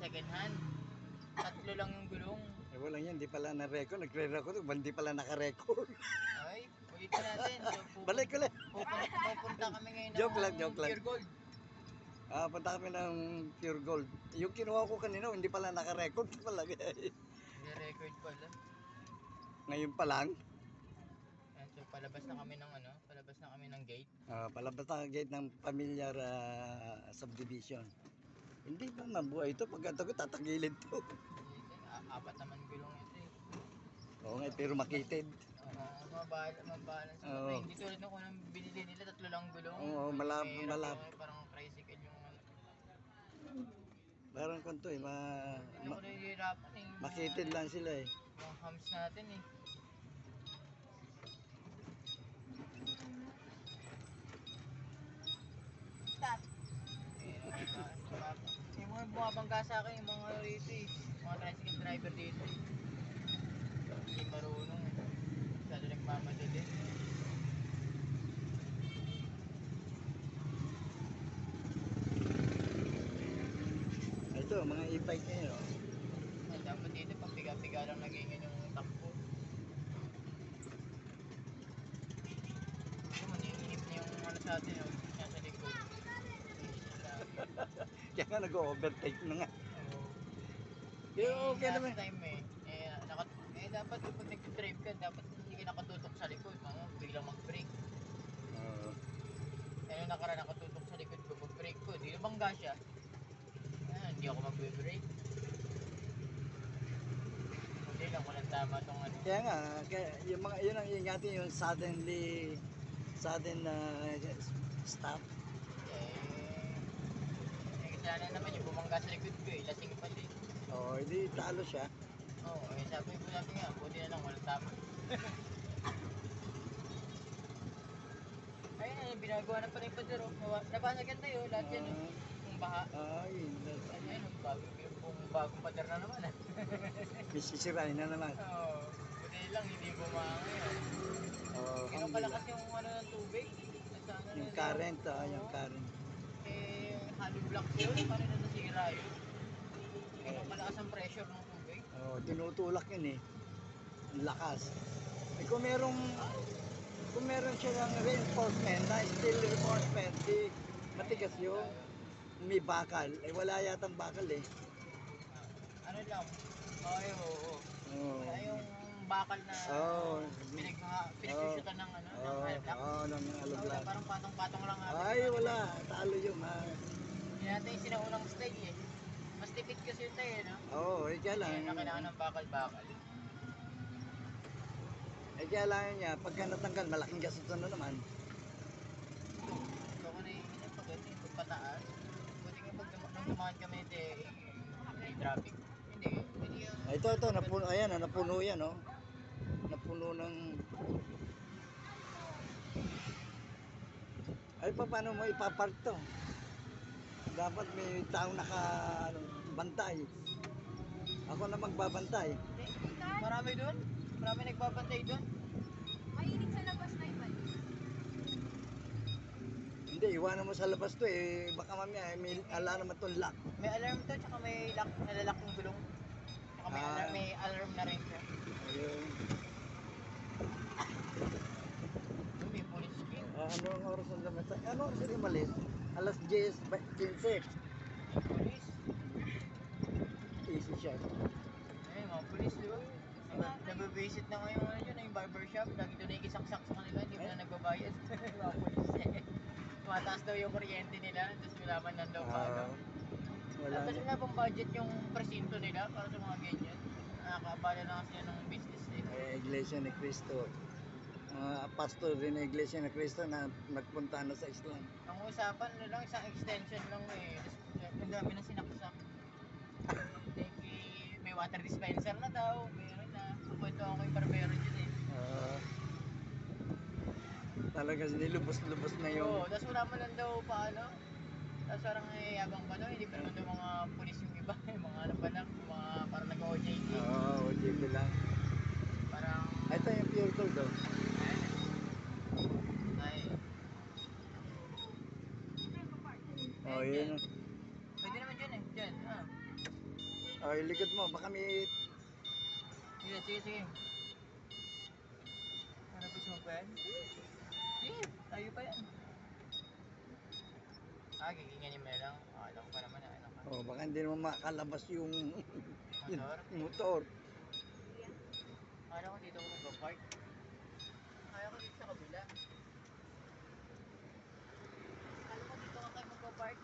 second hand. 3 lang yung gulong. Eh wala yan, di pala na-record. Nagre-record, hindi pala naka-record. Ay, ulitin natin. So, Balik ulit. pupunta kami ngayon ng Joke lang, joke lang. Pure Gold. Punta kami ng Pure Gold. Yung kinuha ko kanina, hindi pala naka-record pala. Nire-record pala. Ngayon pa lang. Ayan, so palabas na kami ng palabas na kami ng gate. Palabas na gate ng familiar subdivision. Hindi ba mabuhay ito? Pagkata ko tatagilid to. Apat naman gulong ito eh. Oo nga, pero makitid. Mabalance. Oo. Hindi tulad nung unang binili nila, 3 lang gulong. Oo, May malap. parang tricycle yung Parang kanto eh, Hindi ko nahihirapan eh. makitid lang sila eh. Yung hams natin eh. Stop! Yung mga bumabangga sa akin, yung mga rito eh. Mga tricycle driver dito eh. Hindi marunong eh. Masyado nagmamadali. Ito, mga e-bike ngayon. Ay, dapat dito pag piga-piga lang nagingin yung takbo. Ito, maniinip na yung sa atin, nasa likod. Kaya nga nag-overtake na nga. Oo. Pero okay last naman. time dapat pag nag-drive ka, dapat hindi ka nakatutok sa likod. Biglang mag-brake. Oo. Nung nakaraan nakatutok sa likod ko, mag-brake ko. Di nabangga siya. Hindi ako mag-brake. Hindi lang, walang tama itong ano. Kaya nga, yung mga, yun ang ingatin yung sudden stop. Kasalanan naman yung bumangga sa likod ko eh. Lasing pa din. Oo, hindi talo siya. Oo, sabi ko natin nga, buti na lang, walang tama. Ayun, binagawa na pala yung padero. Nabasagyan tayo, lahat yan. Yung baha. Ay, Ayun, bagong pader na naman. may sisirain na naman. Oo, buti lang, hindi bumangon yun. Oo, Ganun kalakas yung ng tubig. yung current, yung current. Hollow block yun, paano na nasira yun? Ganun kalakas ang pressure ng tubig. Oo, tinutulak yun eh. Ang lakas. Eh kung meron siya ng reinforcement, na steel reinforcement, matigas yun. May bakal. Eh wala yatang bakal eh. Ano lang? Ay, oo. Wala yung bakal na pinagsusutan ng ng hollow block. Oo, ng hollow block. Parang patong-patong lang natin. Ay, wala. Talo yun ha. Hindi natin yung sinaunang style eh. Mas tipid kasi yun tayo, no? Oo, kaya lang. Kaya na kailangan ng bakal-bakal. Kaya lang niya, pagka natanggal, malaking gastos na naman. So kung naiinip pag ito pataas, buti nga pag dumaan kami ito may traffic. Hindi yan. Ito, napuno, ayan, napuno yan, oh. Napuno ng... Ay, paano mo ipapark to? Dapat may taong nakabantay. Ako na magbabantay. Marami doon? Marami nagbabantay doon? Mainit sa labas na iba. Hindi, iwanan mo sa labas to eh. Baka mamaya may ala naman itong lock. May alarm to, tsaka may lock, nalalak yung gulong. Tsaka may alarm na rin siya. Ayun. May police king. Ano ang oras ang lamit? Ano ang sila malis? Alas 10:15. Police. Easy siya. Mga police, di ba? Nagbabisit na ngayon yung barbershop. Lagi doon nakikisaksak sa kanila, hindi mo na nagbabayad. Mga police. Tumataas daw yung kuryente nila, tapos malaman na daw paano. Wala Tapos na pang budget yung presinto nila para sa mga ganyan. Nakakabala na kasi ng business eh. Iglesia ni Cristo. Mga pastor din ng Iglesia ni Cristo na nagpunta na sa Islam. Ang usapan na lang, isang extension lang eh. Ang dami na sinaksak. May water dispenser na daw, meron na. Pupunto ako yung barbero dyan eh. Talaga nilubos-lubos na yung... Oo, tapos wala mo lang daw paano. Tapos parang yabang pa daw, hindi pa naman daw mga pulis yung iba. Mga ano pa lang, mga parang nag-OJT. Oo, OJT lang. Parang... Ito yung pure gold daw. Ay. Oo, yun. Pwede naman dyan eh, dyan. O, likod mo. Baka may... Sige, sige, sige. Ano gusto mo pa yan? Sige, tayo pa yan. Giginganin mo na lang. Alam ko pa naman na ano ka. O, baka hindi naman makalabas yung... Motor? motor. Kala ko dito ako mag-park. Kaya ko dito sa kabila. Kala ko dito ka kayo mag-park.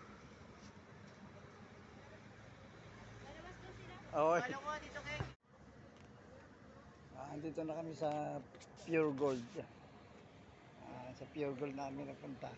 Lalabas daw sila. O, Kala ko dito kayo. andito na kami sa Pure Gold. Sa Pure Gold namin napunta.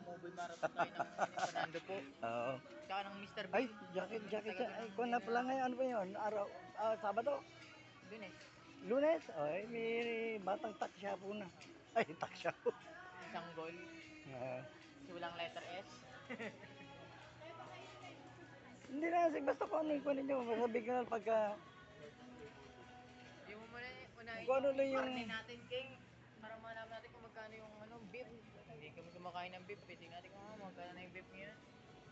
Mobile marathon tayo ng Fernando po. Oo. Tsaka ng Mr. Ay, Bean. jacket siya. Ay, kung na pala ngayon, ano ba yun? Araw, Sabado? Lunes. Lunes? Ay, may batang taksyapo na. Ay, taksyapo. Isang goal. Walang letter S. Hindi na kasi basta kung ano yung kunin nyo. Masabi ko na pagka... Yung muna unahin Kung ano lang yung... karne natin, King. Para malaman natin kung magkano yung beef. Hindi kami kumakain ng beef. Tingnan natin kung magkano na yung beef niya.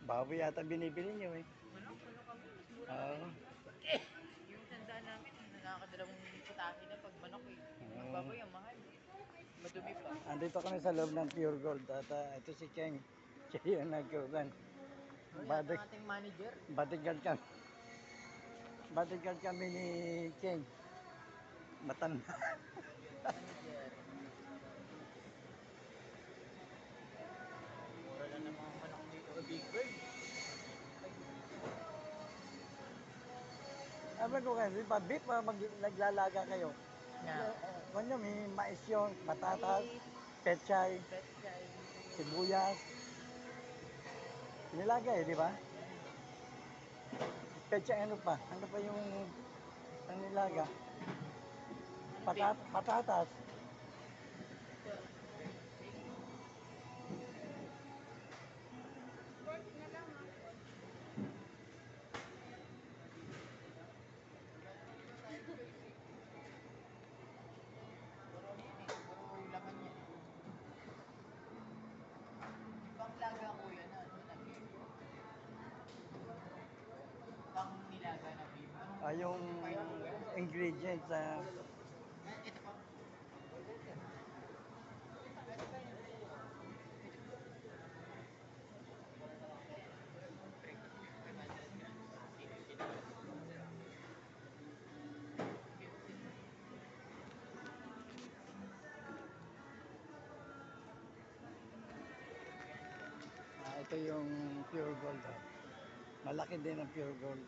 Baboy yata binibili nyo eh. Ano kami? Mas mura Oo. kami. Yung sandaan namin, nakakadalawang putahe na pag manok eh. Yung baboy, ang mahal. Madumi pa. Andito kami sa loob ng Pure Gold. At ito si Cheng. Siya yung nagkuhan. Yan ang ating manager. Bodyguard kami. Bodyguard kami ni Cheng. Matanda. Manager. Mura lang ng mga manok dito. Big bird. Sabi ko kasi, pag beef, naglalaga kayo. Yeah. Kung nyo, may mais yun, patatas, pechay, Petchay. sibuyas. Nilaga eh, di ba? Pechay ano pa? Ano pa yung ang nilaga? Patatas. Pork na lang ah. Puro ano yan eh. Puro laman yan. Pang laga ko yan na beef. Pang nilaga na beef. Yung ingredients sa... Ito pa. ito yung Pure Gold. Malaki din ang Pure Gold.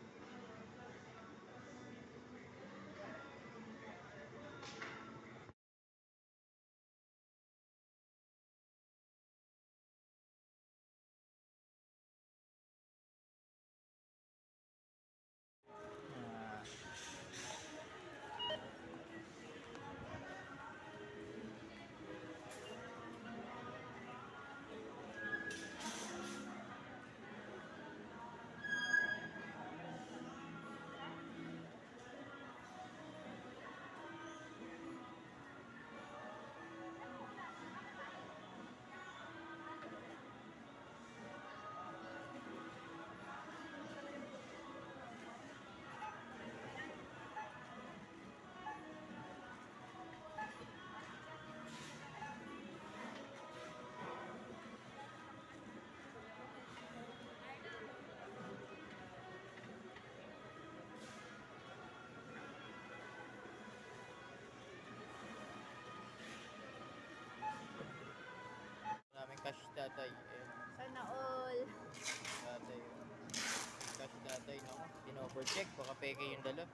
Maraming cash tatay. Ayun. Sana all. Tatay. Cash tatay, no? Dino-overcheck. Baka peke yung dala.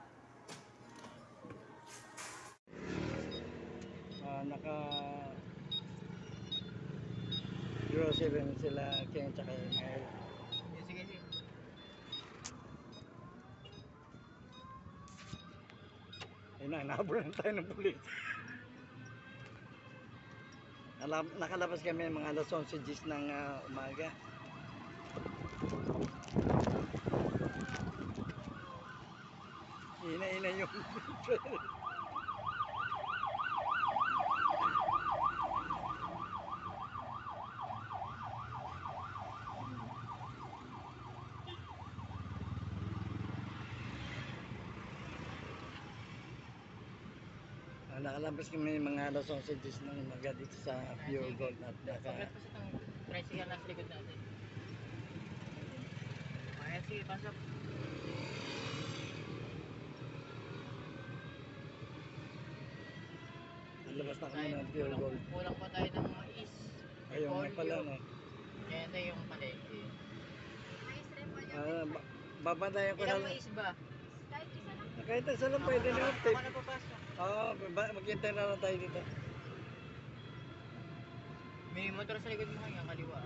Naka grocery na sila King tsaka Mel. Sige, sige. Ayun na, nahabol tayo ng pulis. Nakalabas kami mga alas 11 Gs ng umaga. Ina yung nakalabas kami mga alas 11 Gs ng umaga dito sa Pure Gold at Pagkat pa sa itong tricycle nasa likod natin. Ayan, sige, pasok. nalabas na kami ng Pure Gold. Kulang pa tayo ng mais. Ayun nga pala no. Kaya tayo yung palengke. Mais rin po yun. Babantayan ko na Ilang lang. mais ba? Kahit isa lang. Kahit isa lang pwede na yung Ako tip. na papasok. Oo, maghintay na lang tayo dito. May motor sa likod mo kanya, kaliwa.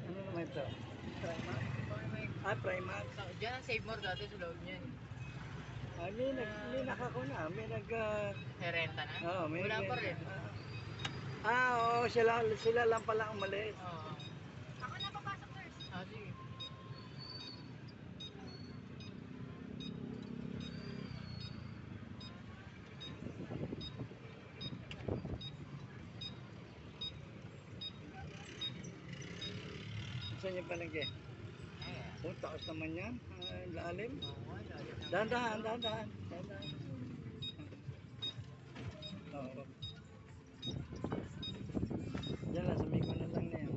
Ano naman ito? Primax? Primax. Diyan ang Save More dati sa loob niyan. May nakako na. May Renta na? may Wala pa rin. Oo, sila lang pala umalis. Oo. Ako na papasok first. Sige. Saan yung palengke? Ayan. Oh, taas naman yan. Lalim. Oo, wala. Dahan-dahan. Oo. Diyan lang, sumiko na lang na yan.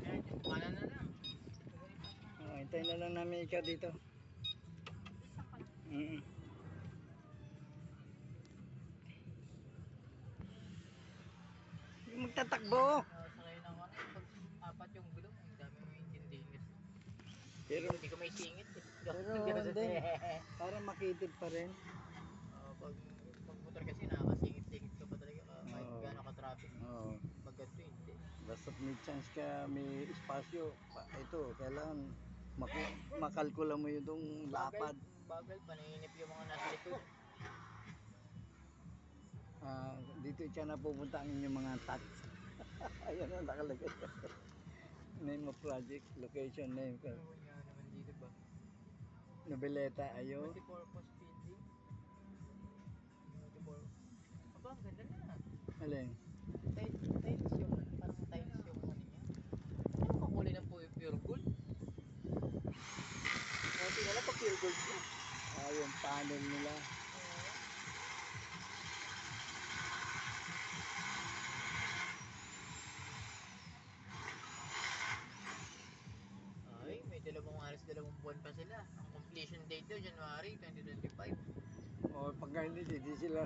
Ayan, kanan na lang. Hintayin na lang namin ikaw dito. Magtatakbo. Sakay ng ano, pag apat yung gulong, ang dami mo intindihin. Pero Hindi ko may singit. hindi. Para makitid pa rin. Pag motor kasi nakakasingit-singit ka pa talaga kahit Oo. gaano ka-traffic. Oo. Pag ganito hindi. Basta may chance ka, may espasyo. Ito, kailangan makalkula mo yung lapad. Bagal, panainip yung mga nasa likod. Dito siya na pupunta ang inyong mga tax. Ayan ang nakalagay. Name of project, location name. Ano nga naman dito ba? Noveleta, ayo. Multipurpose building. Aba, ang ganda na. Alin? Tiles yung, parang tiles yung ano niya. Ano ang kulay ng pure gold? Kasi nila pa pure gold niya. Yung panel nila. Ay, may dalawang buwan pa sila. Ang completion date daw, January 2025. O, pagka hindi sila.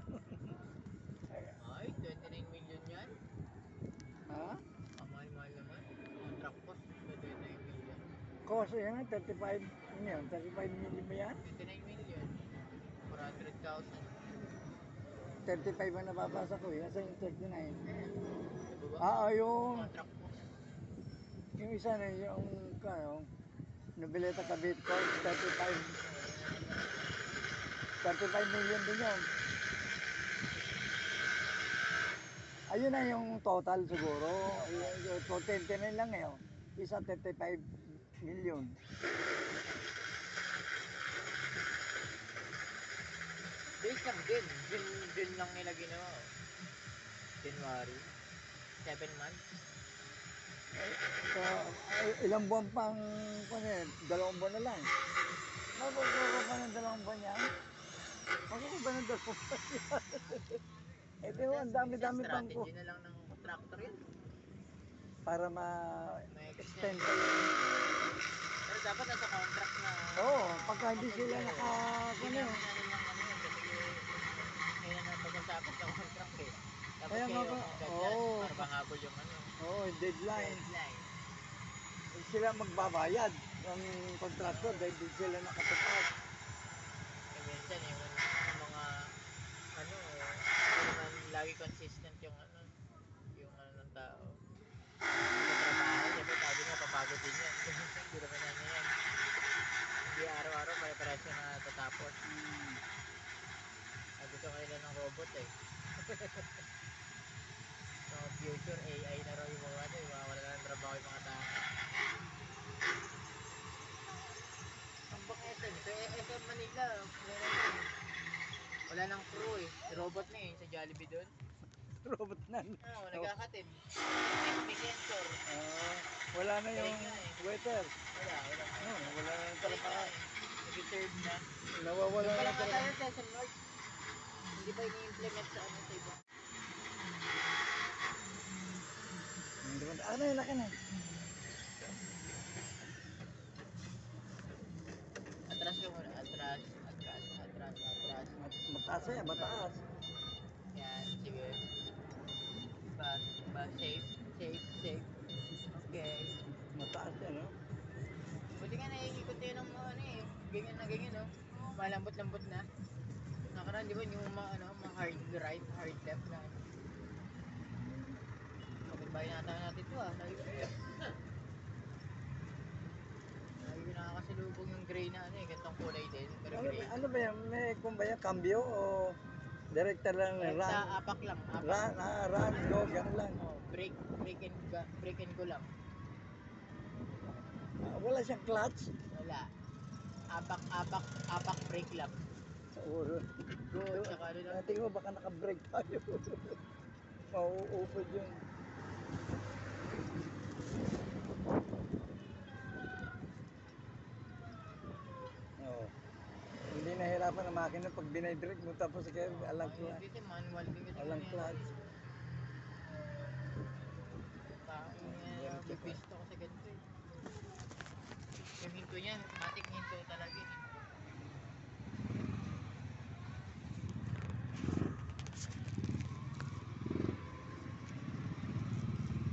Ay, 29 million yan. Ha? Mahal-mahal naman. Contract cost, 29 million. Koso yan, 35. Ano yun? 35 million ba yan? 29 million. 400,000. 35 ang nababasa ko eh. Asa yung 39? Diba ba? Yung Contract cost. yung isa na yung Noveleta Cavite ko, 35 million din yun. Ayun na yung total siguro. Yung 29 lang eh. Isa 35 million. Base lang din. Din lang nila ginawa. January. 7 months. So, ilang buwan pang, 2 buwan na lang. Magkakaroon pa ng 2 buwan yan? Magkakaroon ba ng 2 buwan yan? Ito, ang dami-dami pang ko. Strategy na lang ng contractor yan. Para ma-extend pa yun. Pero dapat nasa contract na. Oo, pagka hindi sila Hindi naman natin lang ano yun. Kasi ngayon na pag-usapan sa contract eh. Dapat Kaya nga kayo ba? agad Oo. para manghabol yung ano. Oo, deadline. Deadline. Sila magbabayad ng kontraktor dahil di sila nakatupad. Eh minsan yung mga ano, hindi naman lagi consistent yung ng tao. Sa trabaho, siyempre sabi nga papagod din yan. Hindi naman yan. Hindi araw-araw pare-pares siya na tatapos. Gusto ko nila ng robot eh. So, future AI na raw yung mga wala na ng trabaho yung mga tao. Ang bang SM? Sa SM Manila, wala nang crew eh. Robot na eh, sa Jollibee doon. Robot na. Oo, nagkakatid. May sensor. Wala na yung Galing na eh. waiter. Wala na. Wala na yung Galing na talaga. eh. Nag-serve na. Nawawala Yung na pala nga talaga. tayo sa SM North. Hindi pa ini-implement sa sa iba. Ano yun, laki na. Atras ka muna. Atras. Mataas yan, mataas. Yan, sige. Safe. Okay. Mataas yan, no? Buti nga naiikot yun ng mga ganyan na ganyan, no? Malambot-lambot na. Nakaraan, di ba, yung mga hard right, hard left na. Kapit-bahay natin ito, Lagi ko nakakasalubong yung gray na gantong kulay din, pero gray. Ano ba yan? May kung ba yan, cambio o director lang, Sa apak lang, run, go, gano'n lang. Oh, break and go lang. Wala siyang clutch. Wala. Apak break lang. Go, tsaka ano lang. Tingin mo baka naka-break tayo. Mauupod yun. Oo. Hindi nahirapan ang makina pag binidrake mo tapos kaya alang clutch. Dito manual din kasi. Alang clutch. Bibisto ko sa ganito eh. Yung hinto niya, matik hinto talaga eh.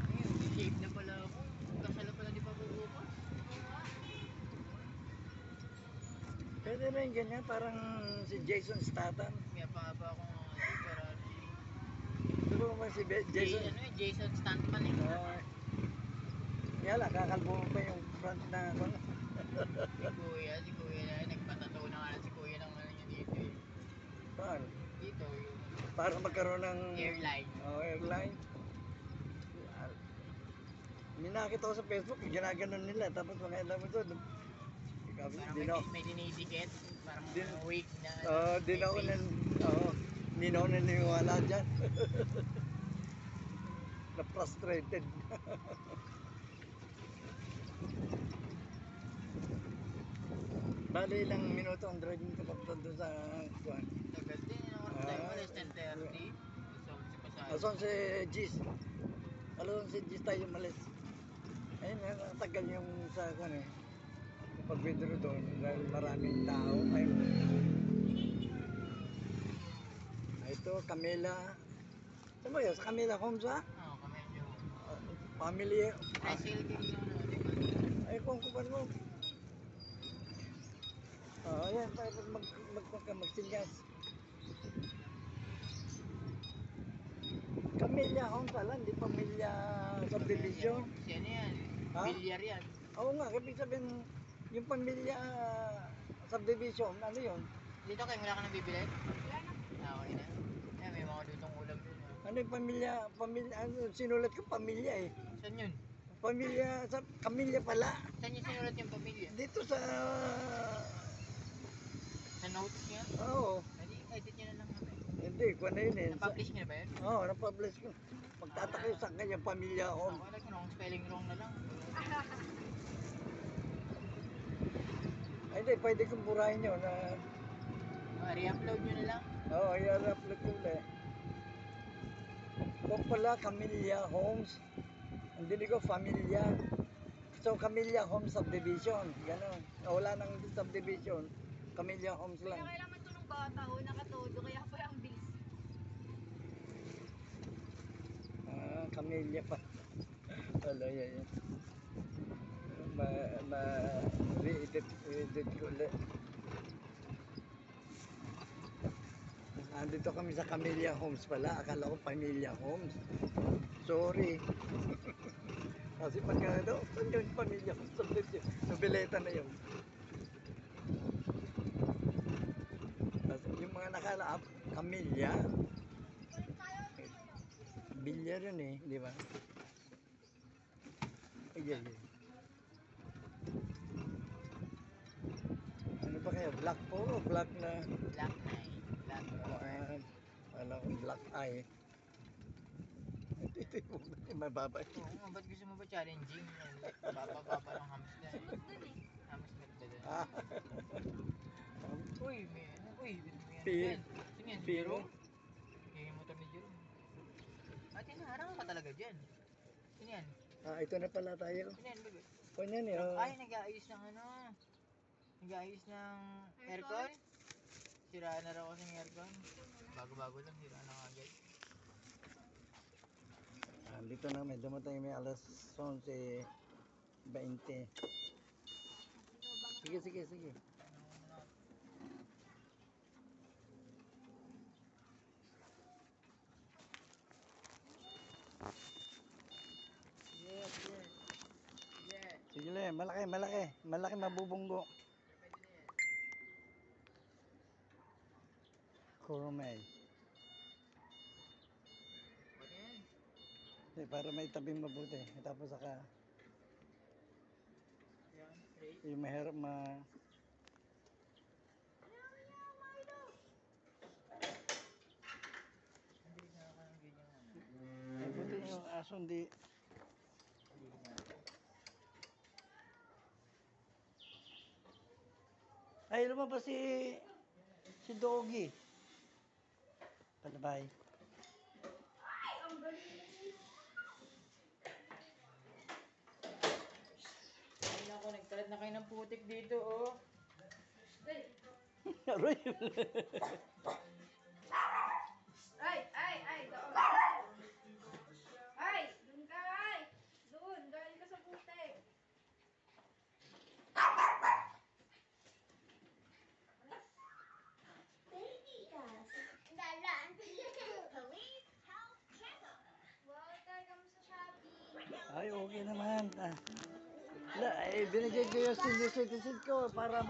Ayun, shape na pala ako. Kasala pala di pa bubukas. Pwede na yung ganyan, parang si Jason Statham. Kaya pa ba ako para Pero naman si Jason. Jason Statham eh. Kaya lang, kakalbo mo pa yung front na ako. Si Kuya na nagpatato na nga si Kuya ng ano niya dito eh. Saan? Dito yung Para magkaroon ng airline. Airline. May nakita ko sa Facebook, ginaganon nila. Tapos mga alam mo doon. Parang may dinidikit. Parang wake na. Di na ako hindi na ako naniniwala dyan. Na-frustrated. Bali ilang minuto ang driving ko papunta doon sa kuwan. Tagal din. Tayo mo less than 30. Ason si Gis. Alam si Gis tayo malis. Ayun, tagal yung sa kuwan eh. Yung pag-withdraw doon dahil maraming tao. Ayun. Ito, Camila. Saan ba yun? Sa Camila Homes ha? Oo, kamedyo. Family. Cecil din yung Ay, kung mo. Ayan, para magsingas. Camilla Homes pala, hindi Pamilya Subdivision. Yan yan. Ha? Bilyar yan. Oo nga, ibig sabihin, yung Pamilya Subdivision, ano yun? Dito kayo wala ka nang bibili? Wala na. Okay na. Ayan, may mga lutong ulam dun. Ano yung pamilya, ano, sinulat ko pamilya eh. Saan yun? Pamilya, Camilla pala. Saan yung sinulat yung pamilya? Dito sa, Sa notes niya? oo, Edit niya na lang kami. hindi, kung ano yun eh. Na-publish niya na ba yun? Oo, na-publish ko. Magtatakayo sa kanya, Pamilya Homes. Ako lang kung spelling wrong na lang. Ay, hindi, pwede kong burahin yun na, Re-upload nyo na lang. oo, i-upload ko ulit. Kung pala, Camilla Homes. Hindi ko, Familia. So, Camilla Homes Subdivision. Ganon. Wala nang subdivision. Camilla Homes Kaya lang. kailangan ito ng bata nakatodo, kaya pa ang bilis. Camilla pa. Wala yan. Re-edit ko ulit. Andito kami sa Camellia Homes pala. Akala ko Pamilya Homes. Sorry. Kasi pagka ano, saan yung Pamilya Homes? Nobileta na yun. Kasi yung mga nakalaap, Camellia. Bilyar yun eh, di ba? Ay, ay, ay. Ano ba kaya? Black po o black na? Black Knight. Black War. Wala akong black eye. Ito yung mababa. Oo nga, ba't gusto mo ba challenging? Baba ng hamster. Sunod dun eh. Hamster ba doon? Ah. Uy, may ano? Uy, may ano Pi- dyan? Sino yan? pi- Jero? Yung motor ni Jero. At yan, harang ka talaga dyan. Sino yan? Ito na pala tayo. Sino yan, babe? Kunyan eh. Oh. Ay, nag-aayos ng ano? Nag-aayos ng aircon? Siraan na raw kasi ng aircon. Bago-bago lang, siraan na agad. Dito na may dumatay may alas 11:20. Sige. Yes. Yeah. Sige le, malaki mabubunggo. Pwede na yan. Kurumay. Pwede yan. Para may tabing mabuti. Tapos saka Yan, straight. yung mahirap Hindi na ako ng ganyan ano. buti yung aso hindi. Hindi na. Ay, lumabas si Doggy. Palabay. Ay nako, nagkalat na kayo ng putik dito, oh. Aroy. Ay, doon. Ay, doon ka, ay. Doon, galing ka sa putik. Wow, tayo mo sa Shopee. Ay, okay naman. Binigay ko yung senior citizen ko para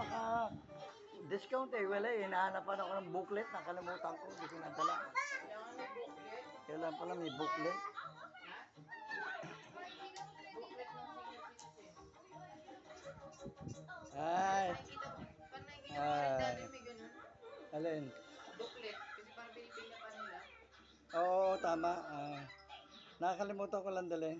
discount eh. Wala eh. Hinahanap ako ng booklet. Nakalimutan ko. Hindi ko nadala. Kailangan may booklet. Kailan pala may booklet. Booklet ng senior citizen. Ay. Nakikita mo, parang nakikita mo rin dati may ganun. Alin? Booklet. Kasi parang pinipili pa nila. Oo, tama. Nakakalimutan ko lang dalhin.